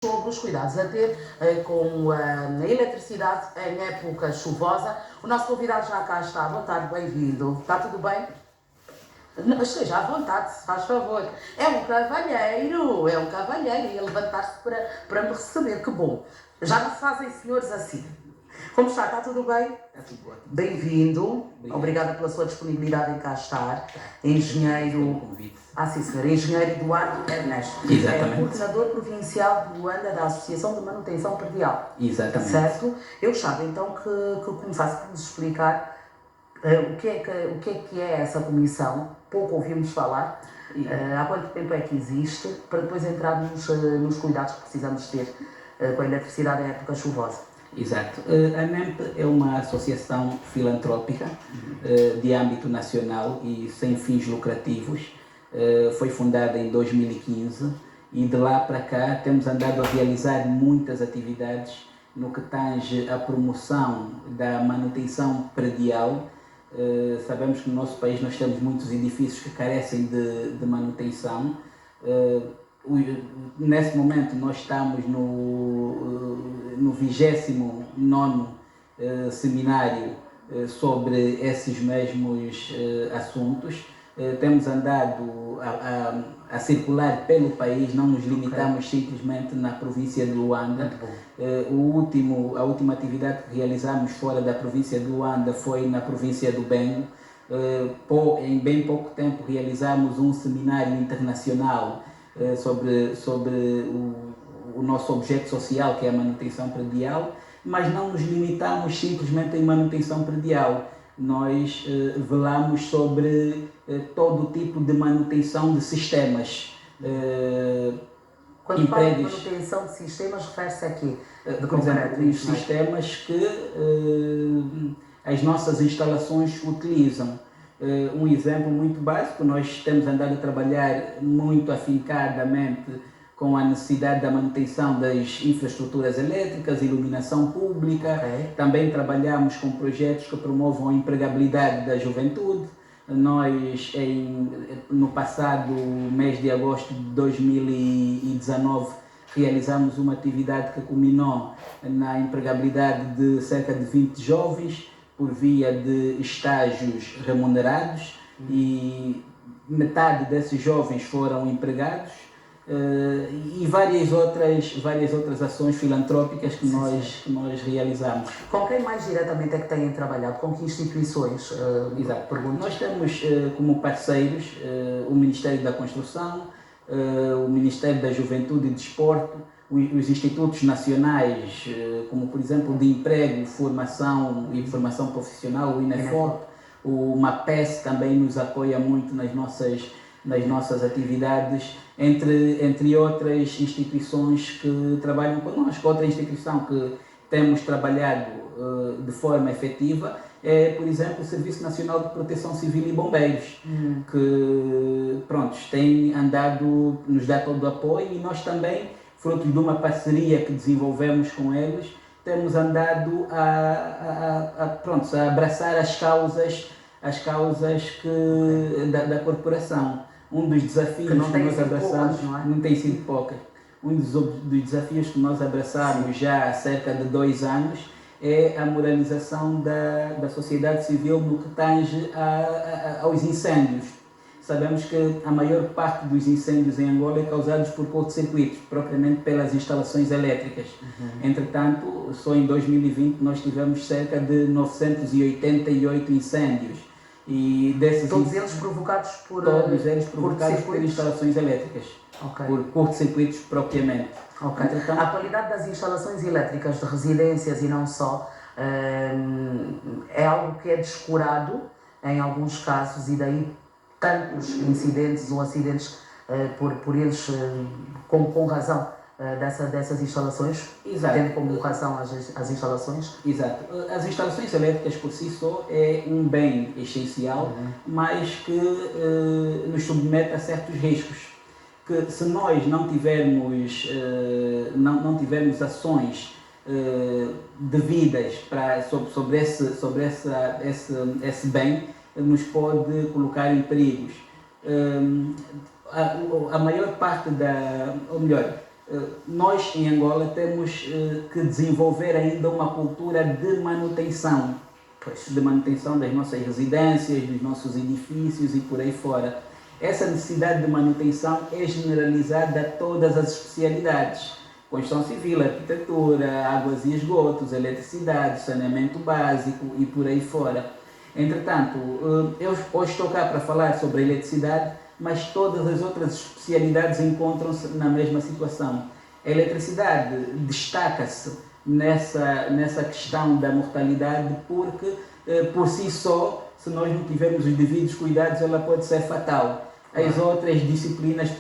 sobre os cuidados a ter com a eletricidade em época chuvosa. O nosso convidado já cá está. Boa tarde, bem-vindo. Está tudo bem? Esteja à vontade, se faz favor. É um cavalheiro e a levantar-se para me receber. Que bom. Já não se fazem senhores assim. Como está? Está tudo bem? Está tudo ótimo. Bem-vindo. Obrigada pela sua disponibilidade em cá estar. Engenheiro... sim, senhor. Engenheiro Eduardo Ernesto. Exatamente. É coordenador provincial de Luanda da Associação de Manutenção Predial. Exatamente. Certo? Eu gostava então que começasse por nos explicar o que é essa comissão. Pouco ouvimos falar. Há quanto tempo é que existe? Para depois entrarmos nos cuidados que precisamos ter com a eletricidade em época chuvosa. Exato. A MEMP é uma associação filantrópica de âmbito nacional e sem fins lucrativos. Foi fundada em 2015 e de lá para cá temos andado a realizar muitas atividades no que tange à promoção da manutenção predial. Sabemos que no nosso país nós temos muitos edifícios que carecem de manutenção. Nesse momento nós estamos no 29º seminário sobre esses mesmos assuntos. Temos andado a circular pelo país, não nos limitamos simplesmente na província de Luanda. A última atividade que realizamos fora da província de Luanda foi na província do Bengo. Em bem pouco tempo realizamos um seminário internacional sobre o nosso objeto social, que é a manutenção predial, mas não nos limitamos simplesmente em manutenção predial. Nós velamos sobre todo tipo de manutenção de sistemas. Quando fala de manutenção de sistemas, refere-se a quê? Por exemplo, os sistemas que as nossas instalações utilizam. Um exemplo muito básico, nós temos andado a trabalhar muito afincadamente com a necessidade da manutenção das infraestruturas elétricas, iluminação pública. Também trabalhamos com projetos que promovam a empregabilidade da juventude. Nós, no passado mês de agosto de 2019, realizamos uma atividade que culminou na empregabilidade de cerca de 20 jovens por via de estágios remunerados e metade desses jovens foram empregados. E várias outras ações filantrópicas que nós realizamos. Com quem mais diretamente é que têm trabalhado? Com que instituições? Exato. Nós temos como parceiros o Ministério da Construção, o Ministério da Juventude e Desporto, os institutos nacionais, como por exemplo de Emprego, Formação e Formação Profissional, o INEFOP, o MAPES também nos apoia muito nas nossas atividades, entre outras instituições que trabalham connosco. Outra instituição que temos trabalhado de forma efetiva é, por exemplo, o Serviço Nacional de Proteção Civil e Bombeiros, que tem andado, nos dá todo o apoio, e nós também, fruto de uma parceria que desenvolvemos com eles, temos andado a abraçar as causas da corporação. Um dos desafios que nós abraçamos, não tem sido poucas. Um dos desafios que nós abraçamos já há cerca de 2 anos é a moralização da sociedade civil no que tange aos incêndios. Sabemos que a maior parte dos incêndios em Angola é causados por curto-circuitos, propriamente pelas instalações elétricas. Entretanto, só em 2020 nós tivemos cerca de 988 incêndios. E todos eles provocados por instalações elétricas, por curto-circuitos propriamente. Entretanto, a qualidade das instalações elétricas de residências e não só é algo que é descurado em alguns casos, e daí tantos incidentes ou acidentes por eles com razão dessas instalações. Exato. Tendo como razão as instalações. Exato. As instalações elétricas por si só é um bem essencial, mas que nos submete a certos riscos. Que se nós não tivermos ações devidas sobre esse bem, nos pode colocar em perigos. A maior parte nós em Angola temos que desenvolver ainda uma cultura de manutenção, de manutenção das nossas residências, dos nossos edifícios e por aí fora. Essa necessidade de manutenção é generalizada a todas as especialidades: construção civil, arquitetura, águas e esgotos, eletricidade, saneamento básico e por aí fora. Entretanto, eu hoje estou cá para falar sobre a eletricidade, mas todas as outras especialidades encontram-se na mesma situação. A eletricidade destaca-se nessa questão da mortalidade porque, por si só, se nós não tivermos os devidos cuidados, ela pode ser fatal. As outras disciplinas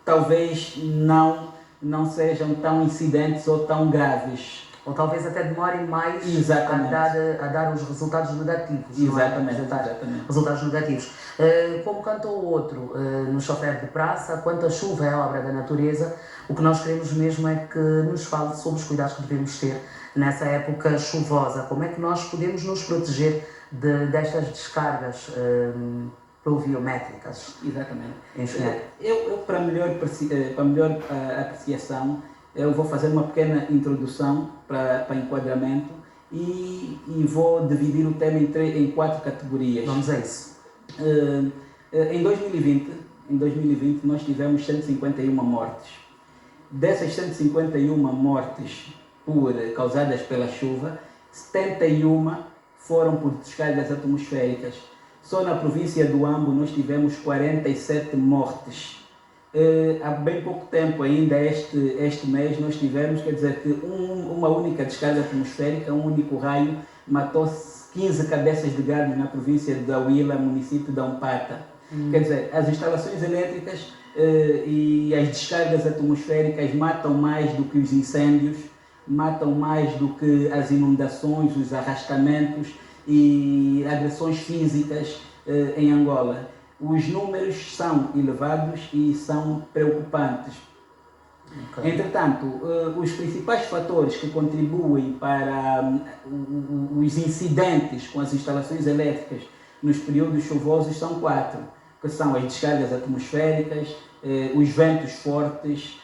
talvez não sejam tão incidentes ou tão graves. Ou talvez até demorem mais a dar os resultados negativos. Exatamente, não é? exatamente. Resultados negativos. Como cantou o outro no Chofer de Praça, quanto a chuva é obra da natureza, o que nós queremos mesmo é que nos fale sobre os cuidados que devemos ter nessa época chuvosa. Como é que nós podemos nos proteger destas descargas pluviométricas? Exatamente. Engenheiro. Eu para melhor apreciação, eu vou fazer uma pequena introdução para enquadramento e vou dividir o tema em 4 categorias. Vamos a isso. Em 2020 nós tivemos 151 mortes. Dessas 151 mortes causadas pela chuva, 71 foram por descargas atmosféricas. Só na província do Ambo nós tivemos 47 mortes. Há bem pouco tempo, ainda este mês, nós tivemos, quer dizer, que uma única descarga atmosférica, um único raio, matou 15 cabeças de gado na província da Huila, município de Ampata. Quer dizer, as instalações elétricas e as descargas atmosféricas matam mais do que os incêndios, matam mais do que as inundações, os arrastamentos e agressões físicas em Angola. Os números são elevados e são preocupantes. Okay. Entretanto, os principais fatores que contribuem para os incidentes com as instalações elétricas nos períodos chuvosos são 4, que são as descargas atmosféricas, os ventos fortes,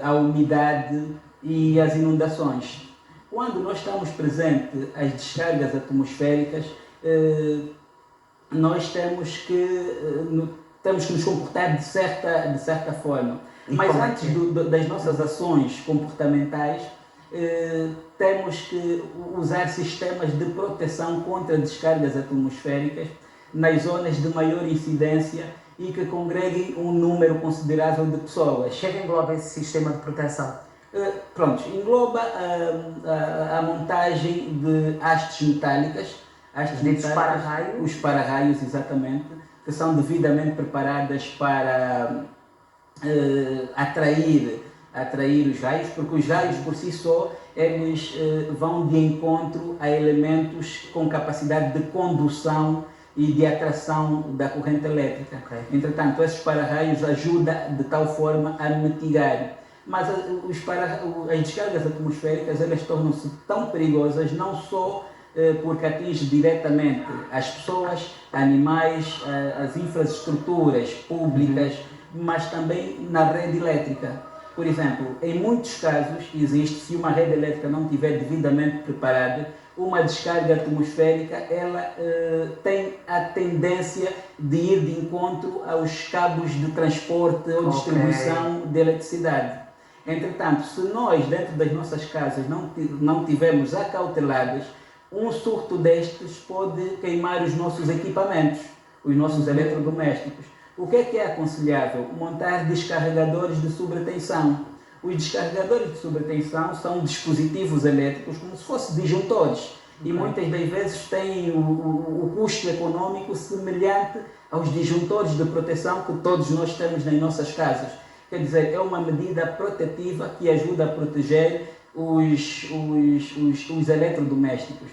a umidade e as inundações. Quando nós estamos presentes às descargas atmosféricas, nós temos que nos comportar de certa forma. Mas antes das nossas ações comportamentais, temos que usar sistemas de proteção contra descargas atmosféricas nas zonas de maior incidência e que congreguem um número considerável de pessoas. O que engloba esse sistema de proteção? Engloba a montagem de hastes metálicas, os para-raios, exatamente, que são devidamente preparadas para atrair os raios, porque os raios por si só eles vão de encontro a elementos com capacidade de condução e de atração da corrente elétrica. Okay. Entretanto, esses para-raios ajudam de tal forma a mitigar. Mas as descargas atmosféricas elas tornam-se tão perigosas não só porque atinge diretamente as pessoas, animais, as infraestruturas públicas, mas também na rede elétrica. Por exemplo, em muitos casos existe, se uma rede elétrica não estiver devidamente preparada, uma descarga atmosférica ela tem a tendência de ir de encontro aos cabos de transporte ou distribuição de eletricidade. Entretanto, se nós dentro das nossas casas não tivermos acauteladas, um surto destes pode queimar os nossos equipamentos, os nossos eletrodomésticos. O que é aconselhável? Montar descarregadores de sobretensão. Os descarregadores de sobretensão são dispositivos elétricos como se fossem disjuntores e muitas das vezes têm o custo econômico semelhante aos disjuntores de proteção que todos nós temos nas nossas casas. Quer dizer, é uma medida protetiva que ajuda a proteger os eletrodomésticos.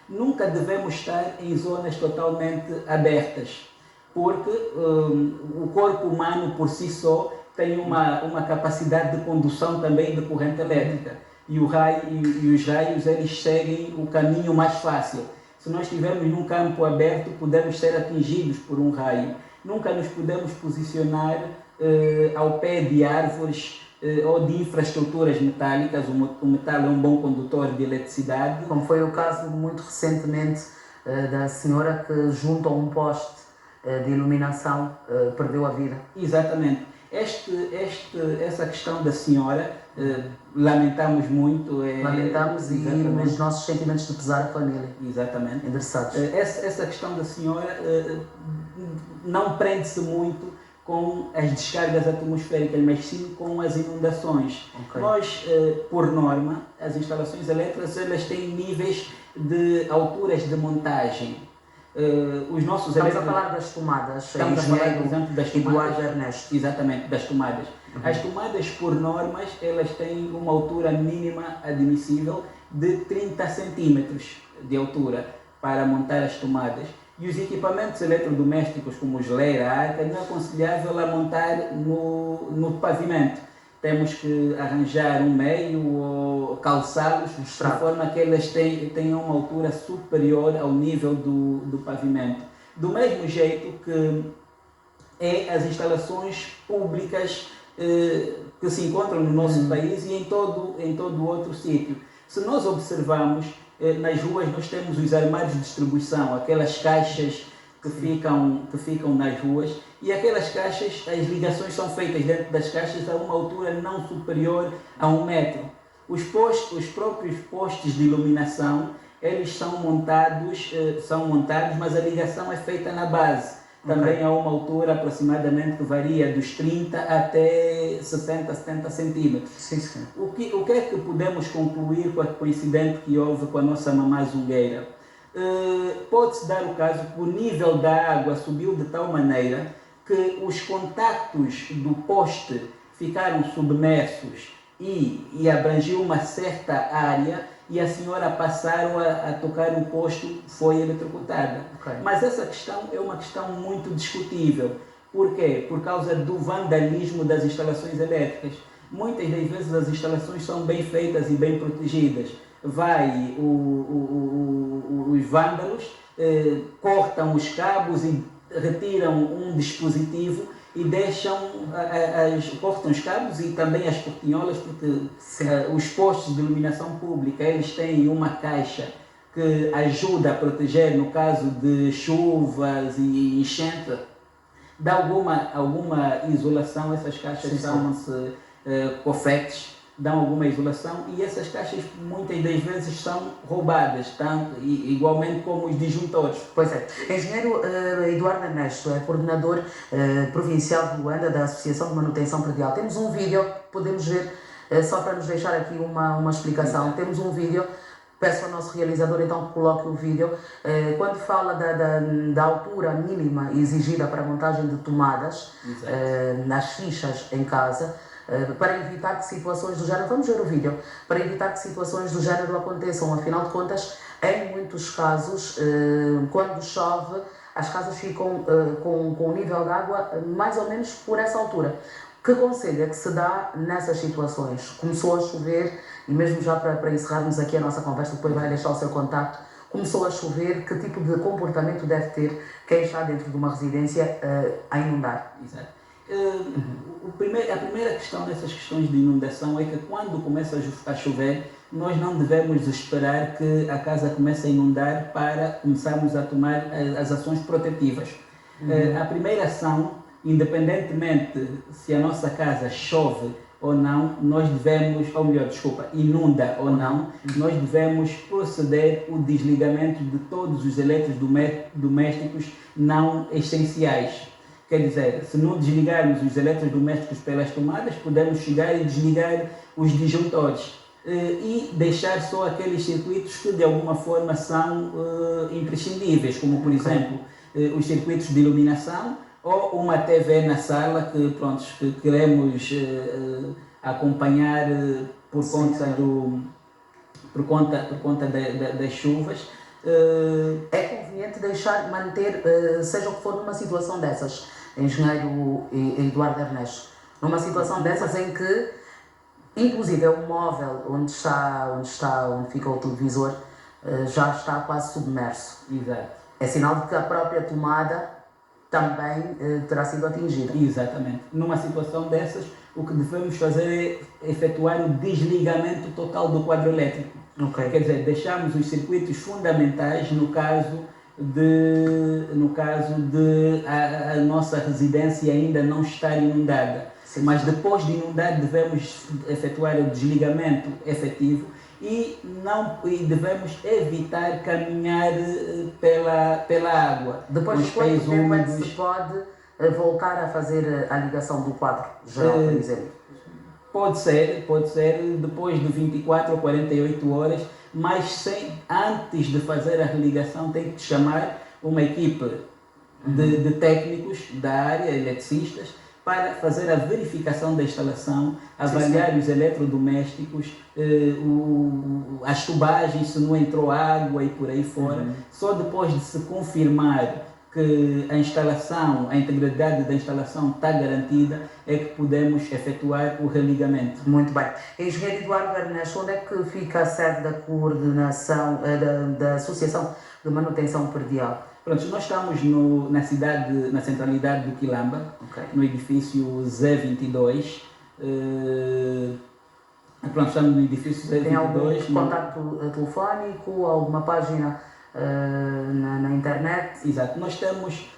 Nunca devemos estar em zonas totalmente abertas, porque o corpo humano por si só tem uma capacidade de condução também de corrente elétrica e os raios eles seguem o caminho mais fácil. Se nós estivermos num campo aberto, podemos ser atingidos por um raio. Nunca nos podemos posicionar ao pé de árvores ou de infraestruturas metálicas. O metal é um bom condutor de eletricidade. Como foi o caso muito recentemente da senhora que junto a um poste de iluminação perdeu a vida. Exatamente. Essa questão da senhora, lamentamos muito. Lamentamos e os nossos sentimentos de pesar à família. Exatamente. Endereçados. Essa questão da senhora não prende-se muito com as descargas atmosféricas, mas sim com as inundações. Okay. Nós, por norma, as instalações elétricas elas têm níveis de alturas de montagem. Os nossos Estamos a falar das tomadas. Estamos a falar, por exemplo, das tomadas. Eduardo Ernesto. Exatamente, das tomadas. Uhum. As tomadas, por normas, elas têm uma altura mínima admissível de 30 centímetros de altura para montar as tomadas. E os equipamentos eletrodomésticos, como geleira, arca, não é aconselhável a montar no pavimento. Temos que arranjar um meio ou calçá-los de forma que elas tenham uma altura superior ao nível do pavimento. Do mesmo jeito que as instalações públicas que se encontram no nosso país e em todo outro sítio. Se nós observarmos, nas ruas nós temos os armários de distribuição, aquelas caixas que ficam nas ruas, e aquelas caixas, as ligações são feitas dentro das caixas a uma altura não superior a 1 metro. Os próprios postes de iluminação, eles são montados, mas a ligação é feita na base. Também a uma altura aproximadamente que varia dos 30 até 60, 70 centímetros. Sim, sim. O que é que podemos concluir com o incidente que houve com a nossa mamã zungueira? Pode-se dar o caso que o nível da água subiu de tal maneira que os contactos do poste ficaram submersos e abrangiu uma certa área e a senhora passaram a tocar o posto, foi eletrocutada. Okay. Mas essa questão é uma questão muito discutível. Por quê? Por causa do vandalismo das instalações elétricas. Muitas das vezes as instalações são bem feitas e bem protegidas. Os vândalos cortam os cabos e retiram um dispositivo e cortam os cabos e também as portinholas, porque os postos de iluminação pública eles têm uma caixa que ajuda a proteger no caso de chuvas e enchente. Dá alguma isolação, essas caixas chamam-se cofetes, dão alguma isolação e essas caixas muitas das vezes são roubadas, tanto igualmente como os disjuntores. Pois é. Engenheiro Eduardo Ernesto é coordenador provincial de Luanda da Associação de Manutenção Predial. Temos um vídeo, podemos ver, só para nos deixar aqui uma explicação. Temos um vídeo, peço ao nosso realizador então que coloque o vídeo, quando fala da altura mínima exigida para a montagem de tomadas nas fichas em casa, para evitar que situações do género, vamos ver o vídeo, para evitar que situações do género aconteçam. Afinal de contas, em muitos casos, quando chove, as casas ficam com o nível de água mais ou menos por essa altura. Que conselho é que se dá nessas situações? Começou a chover, e mesmo já para encerrarmos aqui a nossa conversa, depois vai deixar o seu contacto, começou a chover, que tipo de comportamento deve ter quem está dentro de uma residência a inundar? Exato. A primeira questão dessas questões de inundação é que quando começa a chover, nós não devemos esperar que a casa comece a inundar para começarmos a tomar as ações protetivas. A primeira ação, independentemente se a nossa casa chove ou não, inunda ou não, nós devemos proceder o desligamento de todos os eletrodomésticos não essenciais. Quer dizer, se não desligarmos os eletrodomésticos pelas tomadas, podemos chegar e desligar os disjuntores e deixar só aqueles circuitos que de alguma forma são imprescindíveis, como por exemplo os circuitos de iluminação ou uma TV na sala que queremos acompanhar por conta das chuvas. É conveniente manter, seja o que for, numa situação dessas, engenheiro Eduardo Ernesto, numa situação dessas em que, inclusive, o móvel onde fica o televisor já está quase submerso. Exato. É sinal de que a própria tomada também terá sido atingida. Exatamente. Numa situação dessas, o que devemos fazer é efetuar o desligamento total do quadro elétrico. Ok. Quer dizer, deixamos os circuitos fundamentais no caso de a nossa residência ainda não estar inundada. Sim. Mas depois de inundar devemos efetuar o desligamento efetivo e devemos evitar caminhar pela água. Depois de quanto tempo é que se pode voltar a fazer a ligação do quadro geral, por exemplo? Pode ser depois de 24 ou 48 horas, mas antes de fazer a religação tem que chamar uma equipe de técnicos da área, eletricistas, para fazer a verificação da instalação, avaliar os eletrodomésticos, as tubagens, se não entrou água e por aí fora. Só depois de se confirmar que a integridade da instalação está garantida, é que podemos efetuar o religamento. Muito bem. Engenheiro Eduardo Ernesto, onde é que fica a sede da coordenação, da Associação de Manutenção Predial? Pronto, nós estamos na centralidade do Quilamba, okay, no edifício Z22. Pronto, estamos no edifício Z22. Tem algum contato telefónico, alguma página na internet? Exato, nós temos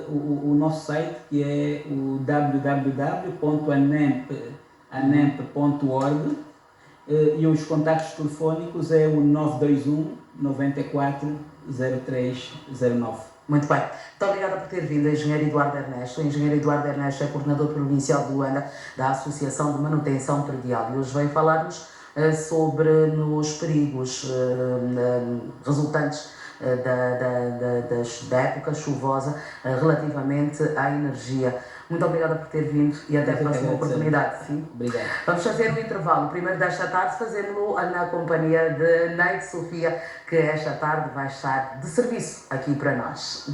o nosso site, que é o www.anemp.org, e os contactos telefónicos é o 921 94 0309. Muito bem. Muito obrigada por ter vindo, Engenheiro Eduardo Ernesto. O Engenheiro Eduardo Ernesto é coordenador provincial de Luanda da Associação de Manutenção Predial e hoje vem falar-nos sobre os perigos resultantes da época chuvosa relativamente à energia. Muito obrigada por ter vindo e até a próxima oportunidade. Sim? Obrigado. Vamos fazer um intervalo. Primeiro desta tarde, fazendo-lo na companhia de Neide Sofia, que esta tarde vai estar de serviço aqui para nós.